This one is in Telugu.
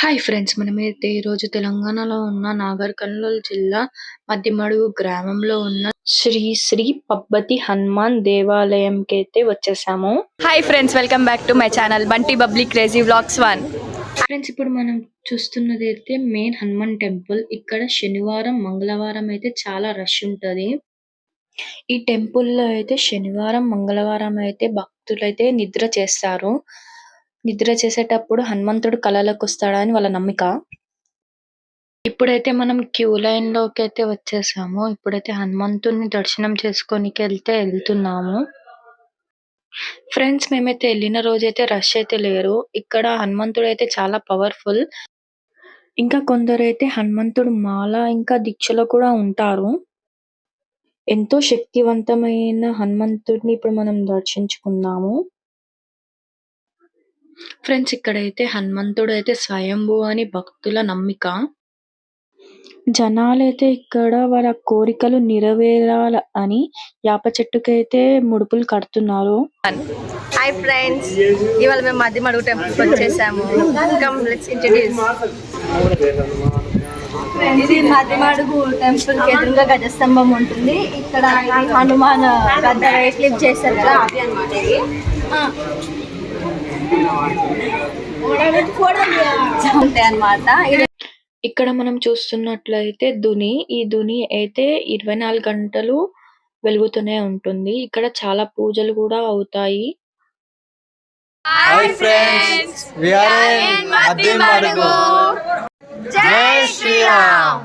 హాయ్ ఫ్రెండ్స్, మనమైతే ఈరోజు తెలంగాణలో ఉన్న నాగర్ కర్నూల్ జిల్లా మద్దిమడుగు గ్రామంలో ఉన్న శ్రీ శ్రీ పబ్బతి హనుమాన్ దేవాలయంకి అయితే వచ్చేసాము. Hi friends, welcome back to my channel Bunty Babli crazy vlogs 1. Friends, ఇప్పుడు మనం చూస్తున్నది అయితే మెయిన్ హనుమాన్ టెంపుల్. ఇక్కడ శనివారం మంగళవారం అయితే చాలా రష్ ఉంటది. ఈ టెంపుల్లో అయితే శనివారం మంగళవారం అయితే భక్తులైతే నిద్ర చేస్తారు. నిద్ర చేసేటప్పుడు హనుమంతుడు కలలోకి వస్తాడని వాళ్ళ నమ్మిక. ఇప్పుడైతే మనం క్యూ లైన్ లోకి అయితే వచ్చేసాము. ఇప్పుడైతే హనుమంతుడిని దర్శనం చేసుకోనికి వెళ్తున్నాము. ఫ్రెండ్స్, మేమైతే వెళ్ళిన రోజైతే రష్ అయితే లేరు. ఇక్కడ హనుమంతుడు అయితే చాలా పవర్ఫుల్. ఇంకా కొందరైతే హనుమంతుడు మాల ఇంకా దీక్షలో కూడా ఉంటారు. ఎంతో శక్తివంతమైన హనుమంతుడిని ఇప్పుడు మనం దర్శించుకున్నాము. ఫ్రెండ్స్, ఇక్కడైతే హనుమంతుడు అయితే స్వయంభూ అని భక్తుల నమ్మిక. జనాలైతే ఇక్కడ వాళ్ళ కోరికలు నెరవేరాల అని యాప చెట్టుకైతే ముడుపులు కడుతున్నారు. హాయ్ ఫ్రెండ్స్, ఇవాళ మేము మద్దిమడుగు టెంపుల్కి వచ్చేసాము. Come let's introduce. ఇది మద్దిమడుగు టెంపుల్ కి ఎదురుగా గజస్తంభం ఉంటుంది. ఇక్కడ హనుమాన్ గద్ద వెయిట్ లిఫ్ట్ చేశారు కదా, అది అన్నమాట. ఉంటాయి అన్నమాట. ఇక్కడ మనం చూస్తున్నట్లయితే దుని, ఈ దుని అయితే 24 గంటలు వెలుగుతూనే ఉంటుంది. ఇక్కడ చాలా పూజలు కూడా అవుతాయి. Hi friends, we are in Maddimadugu. జై శ్రీరామ్.